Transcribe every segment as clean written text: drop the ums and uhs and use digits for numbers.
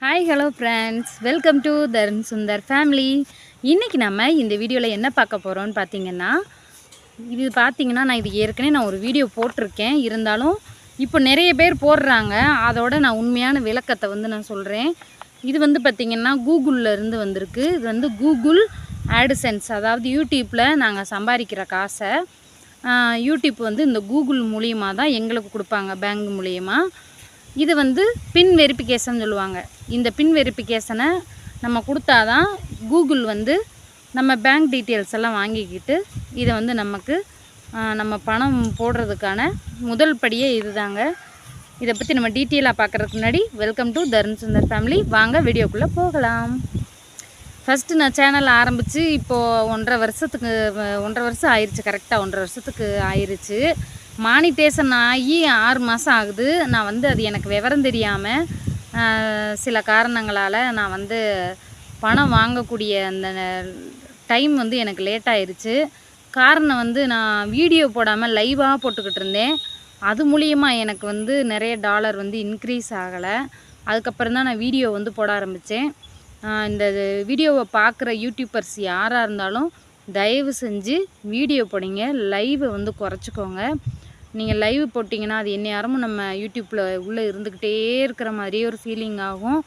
Hi hello friends, welcome to Tarun Sundar family. இன்றைக்கி நம்ம இந்த வீடியோவில் என்ன பார்க்க போகிறோன்னு பார்த்தீங்கன்னா, நான் இது ஏற்கனவே ஒரு வீடியோ போட்டிருக்கேன். இருந்தாலும் இப்போ நிறைய பேர் போடுறாங்க. அதோட நான் உண்மையான விளக்கத்தை நான் சொல்கிறேன். இது பார்த்திங்கன்னா கூகுளில் இருந்து வந்திருக்கு. இது கூகுள் ஆட்சென்ஸ், அதாவது யூடியூப்பில் நாங்கள் சம்பாதிக்கிற காசை யூடியூப் இந்த கூகுள் மூலியமாக தான் எங்களுக்கு கொடுப்பாங்க, பேங்க் மூலியமாக. இது பின் வெரிஃபிகேஷன் சொல்லுவாங்க. இந்த பின் வெரிஃபிகேஷனை நம்ம கொடுத்தா தான் கூகுள் நம்ம பேங்க் டீட்டெயில்ஸ் எல்லாம் வாங்கிக்கிட்டு இதை நமக்கு நம்ம பணம் போடுறதுக்கான முதல் படியே இது தாங்க. இதை பற்றி நம்ம டீட்டெயிலாக பார்க்குறதுக்கு முன்னாடி welcome to Tarun Sundar family. வாங்க வீடியோக்குள்ளே போகலாம். ஃபஸ்ட்டு நான் சேனல் ஆரம்பித்து இப்போது 1.5 வருஷம் ஆயிடுச்சு. கரெக்டாக 1.5 வருஷத்துக்கு ஆயிடுச்சு. மானிட்டேஷன் ஆகி 6 மாதம் ஆகுது. நான் அது எனக்கு விவரம் தெரியாமல் சில காரணங்களால் நான் பணம் வாங்கக்கூடிய அந்த டைம் எனக்கு லேட் ஆயிடுச்சு. காரணம் நான் வீடியோ போடாமல் லைவாக போட்டுக்கிட்டு இருந்தேன். அது மூலியமாக எனக்கு நிறைய டாலர் இன்க்ரீஸ் ஆகலை. அதுக்கப்புறம் தான் நான் வீடியோ போட ஆரம்பித்தேன். இந்த வீடியோவை பார்க்குற யூடியூபர்ஸ் யாராக இருந்தாலும் தயவு செஞ்சு வீடியோ போடுங்க, லைவை குறைச்சிக்கோங்க. நீங்கள் லைவ் போட்டிங்கன்னா அது யாரும் நம்ம யூடியூப்பில் உள்ளே இருந்துக்கிட்டே இருக்கிற மாதிரியே ஒரு ஃபீலிங் ஆகும்.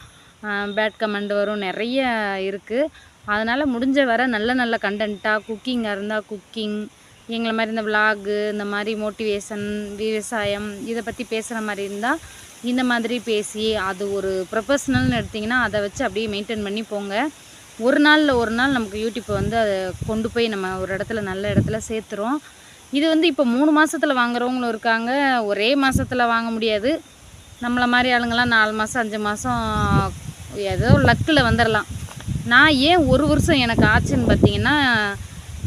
பேட் கமெண்ட் வரும், நிறைய இருக்குது. அதனால் முடிஞ்ச வர நல்ல நல்ல கண்டென்ட்டாக, குக்கிங்காக இருந்தால் குக்கிங், எங்களை மாதிரி இந்த விலாகு, இந்த மாதிரி மோட்டிவேஷன், விவசாயம் இதை பற்றி பேசுகிற மாதிரி இருந்தால் இந்த மாதிரி பேசி அது ஒரு ப்ரொஃபஷ்னல்னு எடுத்திங்கன்னா அதை வச்சு அப்படியே மெயின்டைன் பண்ணி போங்க. ஒரு நாள் நமக்கு யூடியூப்பை அதை கொண்டு போய் நம்ம ஒரு இடத்துல நல்ல இடத்துல சேர்த்துறோம். இது இப்போ 3 மாதத்தில் வாங்குறவங்களும் இருக்காங்க. ஒரே மாதத்தில் வாங்க முடியாது. நம்மளை மாதிரி ஆளுங்கள்லாம் 4 மாதம் 5 மாதம் ஏதோ லக்கில் வந்துடலாம். நான் ஏன் 1 வருஷம் எனக்கு ஆச்சுன்னு பார்த்தீங்கன்னா,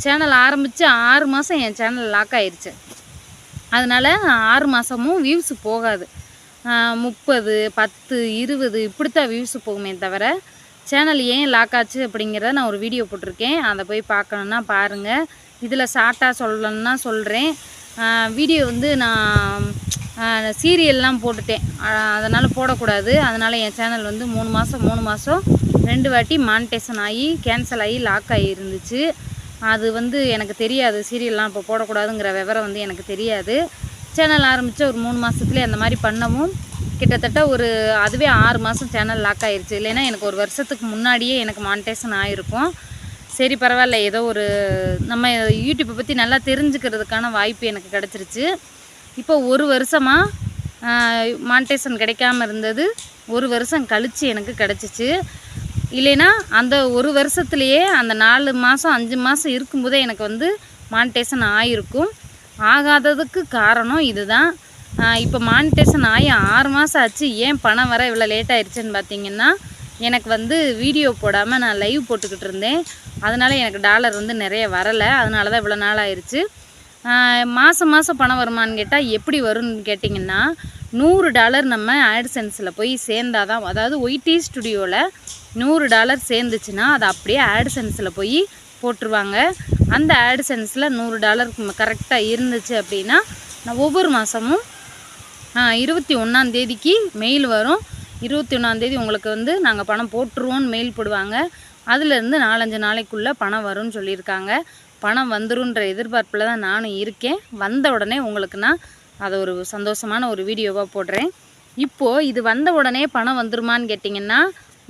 சேனல் ஆரம்பித்து 6 மாதம் என் சேனல் லாக் ஆயிடுச்சு. அதனால் 6 மாதமும் வியூஸ் போகாது. 30, 10, 20 இப்படித்தான் வியூஸ் போகுமே தவிர சேனல் ஏன் லாக் ஆச்சு அப்படிங்கிறத நான் ஒரு வீடியோ போட்டிருக்கேன். அதை போய் பார்க்கணுன்னா பாருங்கள். இதில் ஷார்ட்டாக சொல்லணுன்னா சொல்கிறேன். வீடியோ நான் சீரியல்லாம் போட்டுட்டேன். அதனால் போடக்கூடாது. அதனால் என் சேனல் 3 மாதம் 2 வாட்டி மானிட்டேஷன் ஆகி கேன்சல் ஆகி லாக் ஆகி இருந்துச்சு. அது எனக்கு தெரியாது. சீரியல்லாம் இப்போ போடக்கூடாதுங்கிற விவரம் எனக்கு தெரியாது. சேனல் ஆரம்பித்த ஒரு 3 மாதத்துலேயே அந்த மாதிரி பண்ணவும் கிட்டத்தட்ட அதுவே 6 மாதம் சேனல் லாக் ஆகிருச்சு. இல்லைன்னா எனக்கு 1 வருஷத்துக்கு முன்னாடியே எனக்கு மானிட்டேஷன் ஆகிருக்கும். சரி பரவாயில்ல, ஏதோ நம்ம யூடியூப்பை பற்றி நல்லா தெரிஞ்சுக்கிறதுக்கான வாய்ப்பு எனக்கு கிடச்சிருச்சு. இப்போ 1 வருஷமாக மானிட்டேஷன் கிடைக்காமல் இருந்தது 1 வருஷம் கழித்து எனக்கு கிடச்சிச்சு. இல்லைன்னா அந்த 1 வருஷத்துலேயே அந்த 4 மாதம் 5 மாதம் இருக்கும்போதே எனக்கு மானிட்டேஷன் ஆகிருக்கும். ஆகாததுக்கு காரணம் இதுதான். இப்போ மானிட்டேஷன் ஆகி 6 மாதம் ஆச்சு. ஏன் பணம் வர இவ்வளோ லேட் ஆயிடுச்சுன்னு பார்த்தீங்கன்னா, எனக்கு வீடியோ போடாமல் நான் லைவ் போட்டுக்கிட்டு இருந்தேன். அதனால் எனக்கு டாலர் நிறைய வரலை. அதனால தான் இவ்வளோ நாள் ஆயிடுச்சு. மாதம் பணம் வருமானு கேட்டால் எப்படி வரும்னு கேட்டிங்கன்னா, $100 நம்ம ஆட்சென்ஸில் போய் சேர்ந்தால் தான், அதாவது ஒய்டி ஸ்டுடியோவில் $100 சேர்ந்துச்சுன்னா அதை அப்படியே ஆட்சென்ஸில் போய் போட்டுருவாங்க. அந்த ஆட்சென்ஸில் $100 கரெக்டாக இருந்துச்சு அப்படின்னா நான் ஒவ்வொரு மாதமும் 21ஆம் தேதிக்கு மெயில் வரும். 21ஆம் தேதி உங்களுக்கு நாங்கள் பணம் போட்டுருவோன்னு மெயில் போடுவாங்க. அதுலேருந்து 4-5 நாளைக்குள்ளே பணம் வரும்னு சொல்லியிருக்காங்க. பணம் வந்துருன்ற எதிர்பார்ப்பில் தான் நானும் இருக்கேன். வந்த உடனே உங்களுக்கு நான் அதை ஒரு சந்தோஷமான ஒரு வீடியோவாக போடுறேன். இப்போது இது வந்த உடனே பணம் வந்துருமான்னு கேட்டிங்கன்னா,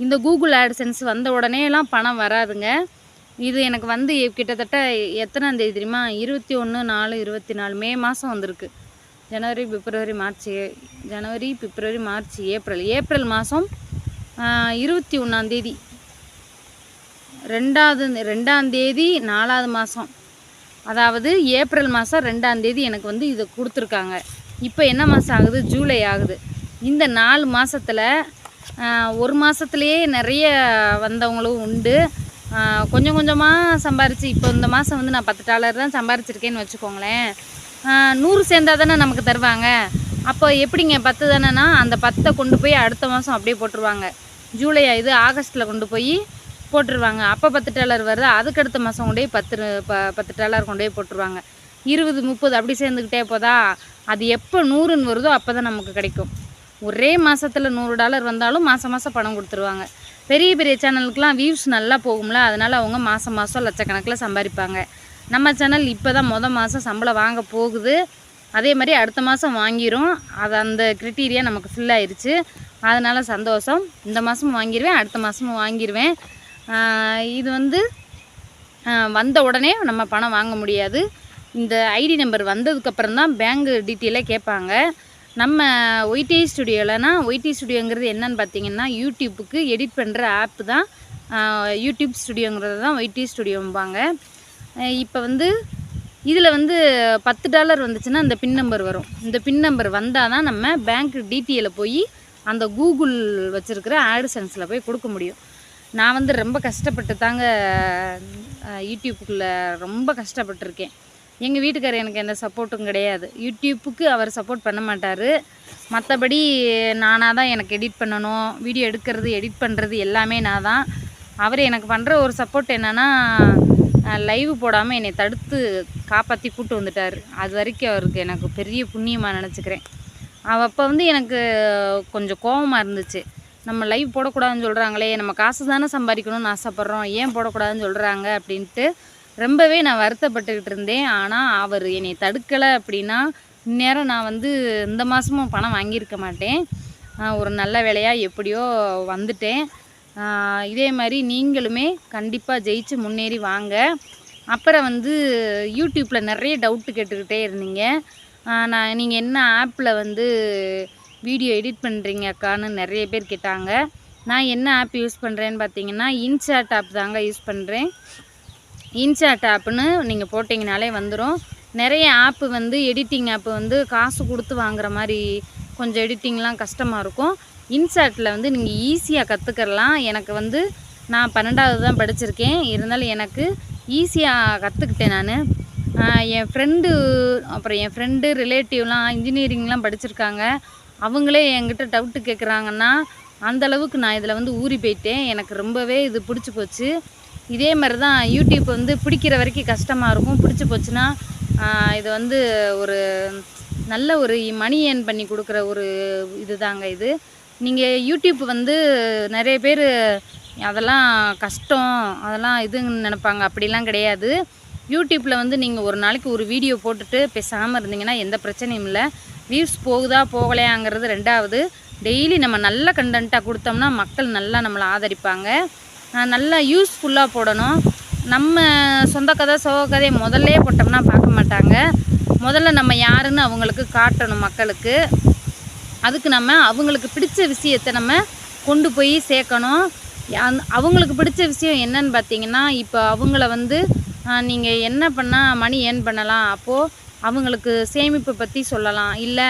இந்த கூகுள் ஆட்சென்ஸ் வந்த உடனேலாம் பணம் வராதுங்க. இது எனக்கு கிட்டத்தட்ட எத்தனாம் தேதி தெரியுமா? 21/4/24 மே மாதம் வந்திருக்கு. ஜனவரி, பிப்ரவரி, மார்ச், ஏப்ரல் மாதம் 21ஆம் தேதி 2ஆம் தேதி 4ஆவது மாதம், அதாவது ஏப்ரல் மாதம் 2ஆம் தேதி எனக்கு இதை கொடுத்துருக்காங்க. இப்போ என்ன மாதம் ஆகுது? ஜூலை ஆகுது. இந்த 4 மாதத்தில் 1 மாதத்துலேயே நிறைய வந்தவங்களும் உண்டு. கொஞ்சம் கொஞ்சமாக சம்பாரித்து இப்போ இந்த மாதம் நான் $10 தான் சம்பாரிச்சிருக்கேன்னு வச்சுக்கோங்களேன். 100 சேர்ந்தால் தானே நமக்கு தருவாங்க. அப்போ எப்படிங்க 10 தானேன்னா அந்த 10 கொண்டு போய் அடுத்த மாதம் அப்படியே போட்டுருவாங்க. ஜூலை இது ஆகஸ்ட்டில் கொண்டு போய் போட்டுருவாங்க. அப்போ $10 வருது. அதுக்கு அடுத்த மாதம் கொண்டு போய் $10 கொண்டு போய் போட்டுருவாங்க. 20, 30 அப்படி சேர்ந்துக்கிட்டே போதா. அது எப்போ 100ன்னு வருதோ அப்போ தான் நமக்கு கிடைக்கும். ஒரே மாதத்தில் $100 வந்தாலும் மாதம் மாதம் பணம் கொடுத்துருவாங்க. பெரிய பெரிய சேனலுக்குலாம் வியூஸ் நல்லா போகும்ல, அதனால் அவங்க மாதம் மாதம் லட்சக்கணக்கில் சம்பாதிப்பாங்க. நம்ம சேனல் இப்போ தான் மாதம் சம்பளம் வாங்க போகுது. அதே மாதிரி அடுத்த மாதம் வாங்கிரும். அது அந்த க்ரிட்டீரியா நமக்கு ஃபில் ஆயிடுச்சு. அதனால் சந்தோஷம். இந்த மாதமும் வாங்கிடுவேன், அடுத்த மாதமும் வாங்கிடுவேன். இது வந்து வந்த உடனே நம்ம பணம் வாங்க முடியாது. இந்த ஐடி நம்பர் வந்ததுக்கப்புறம் தான் பேங்க் டீட்டெயிலே கேட்பாங்க. நம்ம ஒய்டி ஸ்டுடியோலனா, ஒய்டி ஸ்டுடியோங்கிறது என்னன்னு பார்த்தீங்கன்னா, யூடியூப்புக்கு எடிட் பண்ணுற ஆப்பு தான். யூடியூப் ஸ்டுடியோங்கிறது தான் ஒய்டி ஸ்டுடியோம்பாங்க. இப்போ வந்து இதில் வந்து $10 வந்துச்சுன்னா இந்த பின் நம்பர் வரும். இந்த பின் நம்பர் வந்தால் தான் நம்ம பேங்க் டீட்டெயிலை போய் அந்த கூகுள் வச்சுருக்கிற ஆட்சென்ஸில் போய் கொடுக்க முடியும். நான் வந்து ரொம்ப கஷ்டப்பட்டு தாங்க யூடியூப்புக்குள்ளே ரொம்ப கஷ்டப்பட்டுருக்கேன். எங்கள் வீட்டுக்காரர் எனக்கு எந்த சப்போர்ட்டும் கிடையாது. யூடியூப்புக்கு அவர் சப்போர்ட் பண்ண மாட்டார். மற்றபடி நானாக தான் எனக்கு எடிட் பண்ணணும், வீடியோ எடுக்கிறது, எடிட் பண்ணுறது எல்லாமே நான் தான். அவர் எனக்கு பண்ணுற ஒரு சப்போர்ட் என்னென்னா, லைவ் போடாமல் என்னை தடுத்து காப்பாற்றி கூப்பிட்டு வந்துட்டார். அது வரைக்கும் அவருக்கு எனக்கு பெரிய புண்ணியமாக நினச்சிக்கிறேன். அப்போ வந்து எனக்கு கொஞ்சம் கோபமாக இருந்துச்சு. நம்ம லைவ் போடக்கூடாதுன்னு சொல்கிறாங்களே, நம்ம காசு தானே சம்பாதிக்கணும்னு ஆசைப்பட்றோம், ஏன் போடக்கூடாதுன்னு சொல்கிறாங்க அப்படின்ட்டு ரொம்பவே நான் வருத்தப்பட்டுக்கிட்டு இருந்தேன். ஆனால் அவர் என்னை தடுக்கலை அப்படின்னா இந்நேரம் நான் வந்து இந்த மாதமும் பணம் வாங்கியிருக்க மாட்டேன். ஒரு நல்ல வேலையாக எப்படியோ வந்துட்டேன். இதே மாதிரி நீங்களுமே கண்டிப்பாக ஜெயிச்சு முன்னேறி வாங்க. அப்புறம் வந்து யூடியூப்பில் நிறைய டவுட்டு கேட்டுக்கிட்டே இருந்தீங்க. நீங்கள் என்ன ஆப்பில் வந்து வீடியோ எடிட் பண்ணுறீங்க அக்கான்னு நிறைய பேர் கேட்டாங்க. நான் என்ன ஆப் யூஸ் பண்ணுறேன்னு பார்த்தீங்கன்னா, இன்சாட் ஆப் தாங்க யூஸ் பண்ணுறேன். இன்சாட் ஆப்புன்னு நீங்கள் போட்டிங்கனாலே வந்துடும். நிறைய ஆப்பு வந்து எடிட்டிங் ஆப்பு வந்து காசு கொடுத்து வாங்குற மாதிரி கொஞ்சம் எடிட்டிங்லாம் கஷ்டமாக இருக்கும். இன்சாட்டில் வந்து நீங்கள் ஈஸியாக கற்றுக்கலாம். எனக்கு வந்து நான் 12வது தான் படிச்சிருக்கேன். இருந்தாலும் எனக்கு ஈஸியாக கற்றுக்கிட்டேன் நான். என் ஃப்ரெண்டு ரிலேட்டிவ்லாம் இன்ஜினியரிங்லாம் படிச்சிருக்காங்க. அவங்களே என்கிட்ட டவுட்டு கேட்குறாங்கன்னா அந்தளவுக்கு நான் இதில் வந்து ஊறி போயிட்டேன். எனக்கு ரொம்பவே இது பிடிச்சி போச்சு. இதே மாதிரி தான் யூடியூப் வந்து பிடிக்கிற வரைக்கும் கஷ்டமாக இருக்கும். பிடிச்சி போச்சுன்னா இது வந்து ஒரு நல்ல ஒரு மணி ஏர்ன் பண்ணி கொடுக்குற ஒரு இது தாங்க இது. நீங்கள் யூடியூப் வந்து நிறைய பேர் அதெல்லாம் கஷ்டம், அதெல்லாம் இதுன்னு நினைப்பாங்க. அப்படிலாம் கிடையாது. யூடியூப்பில் வந்து நீங்கள் ஒரு நாளைக்கு ஒரு வீடியோ போட்டுட்டு பேசாமல் இருந்தீங்கன்னா எந்த பிரச்சனையும் இல்லை. வியூஸ் போகுதா போகலையாங்கிறது ரெண்டாவது. டெய்லி நம்ம நல்ல கண்டென்ட்டாக கொடுத்தோம்னா மக்கள் நல்லா நம்மளை ஆதரிப்பாங்க. நல்லா யூஸ்ஃபுல்லாக போடணும். நம்ம சொந்த கதை சோக கதையை முதல்லே போட்டோம்னா பார்க்க மாட்டாங்க. முதல்ல நம்ம யாருன்னு அவங்களுக்கு காட்டணும் மக்களுக்கு. அதுக்கு நம்ம அவங்களுக்கு பிடிச்ச விஷயத்தை நம்ம கொண்டு போய் சேர்க்கணும். அவங்களுக்கு பிடிச்ச விஷயம் என்னன்னு பார்த்தீங்கன்னா, இப்போ அவங்கள வந்து நீங்கள் என்ன பண்ணால் மணி ஏர்ன் பண்ணலாம், அப்போது அவங்களுக்கு சேமிப்பை பற்றி சொல்லலாம், இல்லை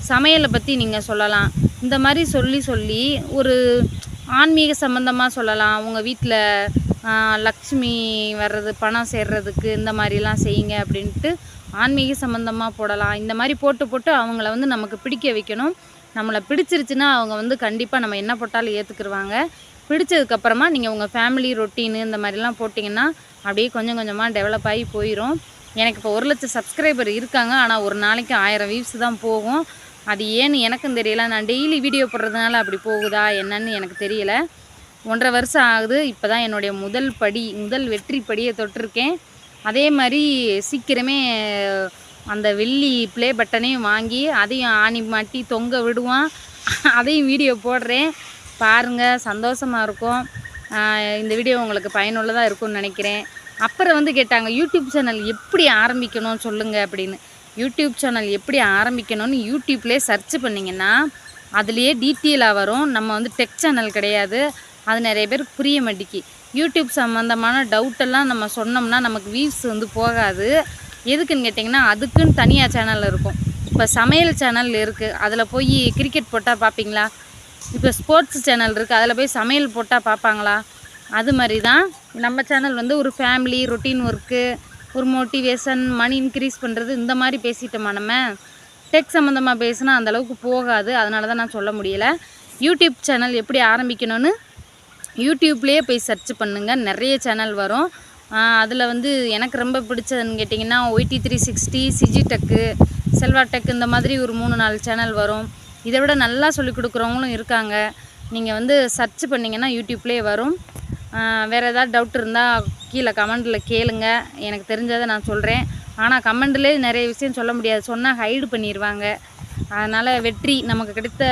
சமையலை பற்றி நீங்கள் சொல்லலாம். இந்த மாதிரி சொல்லி ஒரு ஆன்மீக சம்மந்தமாக சொல்லலாம். உங்கள் வீட்டில் லக்ஷ்மி வர்றது, பணம் சேர்றதுக்கு இந்த மாதிரிலாம் செய்யுங்க அப்படின்ட்டு ஆன்மீக சம்மந்தமாக போடலாம். இந்த மாதிரி போட்டு அவங்கள வந்து நமக்கு பிடிக்க வைக்கணும். நம்மளை பிடிச்சிருச்சுன்னா அவங்க வந்து கண்டிப்பாக நம்ம என்ன போட்டாலும் ஏற்றுக்குருவாங்க. பிடிச்சதுக்கப்புறமா நீங்கள் உங்கள் ஃபேமிலி ரொட்டீனு இந்த மாதிரிலாம் போட்டிங்கன்னா அப்படியே கொஞ்சம் கொஞ்சமாக டெவலப் ஆகி போயிடும். எனக்கு இப்போ 1 லட்சம் சப்ஸ்கிரைபர் இருக்காங்க. ஆனால் ஒரு நாளைக்கு 1000 வியூஸ் தான் போகும். அது ஏன்னு எனக்கும் தெரியல. நான் டெய்லி வீடியோ போடுறதுனால அப்படி போகுதா என்னன்னு எனக்கு தெரியல. 1.5 வருஷம் ஆகுது. இப்போ தான் என்னுடைய முதல் வெற்றி படியை தொட்டிருக்கேன். அதே மாதிரி சீக்கிரமே அந்த வெள்ளி ப்ளே பட்டனையும் வாங்கி அதையும் ஆணி மாட்டி தொங்க விடுவான். அதையும் வீடியோ போடுறேன், பாருங்கள். சந்தோஷமாக இருக்கும். இந்த வீடியோ உங்களுக்கு பயனுள்ளதாக இருக்கும்னு நினைக்கிறேன். அப்புறம் வந்து கேட்டாங்க, யூடியூப் சேனல் எப்படி ஆரம்பிக்கணும் சொல்லுங்கள் அப்படின்னு. யூடியூப் சேனல் எப்படி ஆரம்பிக்கணும்னு யூடியூப்லேயே சர்ச் பண்ணிங்கன்னா அதுலேயே டீட்டெயிலாக வரும். நம்ம வந்து டெக் சேனல் கிடையாது. அது நிறைய பேருக்கு புரிய மாட்டேங்கி. யூடியூப் சம்மந்தமான டவுட்டெல்லாம் நம்ம சொன்னோம்னா நமக்கு வியூஸ் வந்து போகாது. எதுக்குன்னு கேட்டிங்கன்னா, அதுக்குன்னு தனியாக சேனல் இருக்கும். இப்போ சமையல் சேனல் இருக்குது, அதில் போய் கிரிக்கெட் போட்டால் பார்ப்பீங்களா? இப்போ ஸ்போர்ட்ஸ் சேனல் இருக்குது, அதில் போய் சமையல் போட்டால் பார்ப்பாங்களா? அது மாதிரி தான் நம்ம சேனல் வந்து ஒரு ஃபேமிலி ரொட்டீன் ஒர்க்கு, ஒரு மோட்டிவேஷன், மணி இன்க்ரீஸ் பண்ணுறது, இந்த மாதிரி பேசிட்டோமா. நம்ம டெக் சம்மந்தமாக பேசினா அந்தளவுக்கு போகாது. அதனால தான் நான் சொல்ல முடியலை. யூடியூப் சேனல் எப்படி ஆரம்பிக்கணும்னு யூடியூப்லேயே போய் சர்ச் பண்ணுங்கள், நிறைய சேனல் வரும். அதில் வந்து எனக்கு ரொம்ப பிடிச்சதுன்னு கேட்டிங்கன்னா, OT360, CG tech, Selva tech, இந்த மாதிரி ஒரு 3-4 சேனல் வரும். இதை விட நல்லா சொல்லிக் கொடுக்குறவங்களும் இருக்காங்க. நீங்கள் வந்து சர்ச் பண்ணிங்கன்னா யூடியூப்லேயே வரும். வேறு ஏதாவது டவுட் இருந்தால் கீழே கமெண்டில் கேளுங்க, எனக்கு தெரிஞ்சதை நான் சொல்கிறேன். ஆனால் கமெண்ட்லேயே நிறைய விஷயம் சொல்ல முடியாது, சொன்னால் ஹைடு பண்ணிடுவாங்க. அதனால் வெற்றி நமக்கு கிடைத்த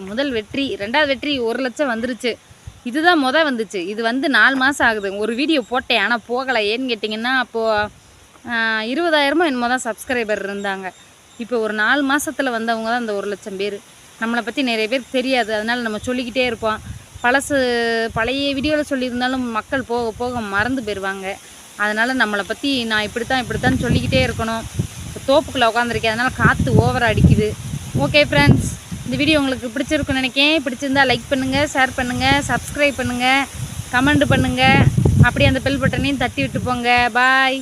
முதல் வெற்றி 2வது வெற்றி 1 லட்சம் வந்துருச்சு. இதுதான் வந்துச்சு. இது வந்து 4 மாதம் ஆகுது. ஒரு வீடியோ போட்டேன், ஆனால் போகலை. ஏன்னு கேட்டிங்கன்னா அப்போது 20,000 என்னமோ தான் சப்ஸ்கிரைபர் இருந்தாங்க. இப்போ ஒரு 4 மாதத்தில் வந்தவங்க தான் அந்த 1 லட்சம் பேர். நம்மளை பற்றி நிறைய பேருக்கு தெரியாது, அதனால் நம்ம சொல்லிக்கிட்டே இருப்போம். பழைய வீடியோவில் சொல்லியிருந்தாலும் மக்கள் போக போக மறந்து போயிடுவாங்க. அதனால் நம்மளை பற்றி நான் இப்படித்தான் சொல்லிக்கிட்டே இருக்கணும். தோப்புக்குள்ளே உட்காந்துருக்கேன், அதனால் காற்று ஓவராக அடிக்குது. ஓகே ஃப்ரெண்ட்ஸ், இந்த வீடியோ உங்களுக்கு பிடிச்சிருக்குன்னு நினைக்கிறேன். பிடிச்சிருந்தால் லைக் பண்ணுங்கள், ஷேர் பண்ணுங்கள், சப்ஸ்கிரைப் பண்ணுங்கள், கமெண்ட் பண்ணுங்கள். அப்படியே அந்த பெல் பட்டனையும் தட்டி விட்டு போங்க. பாய்.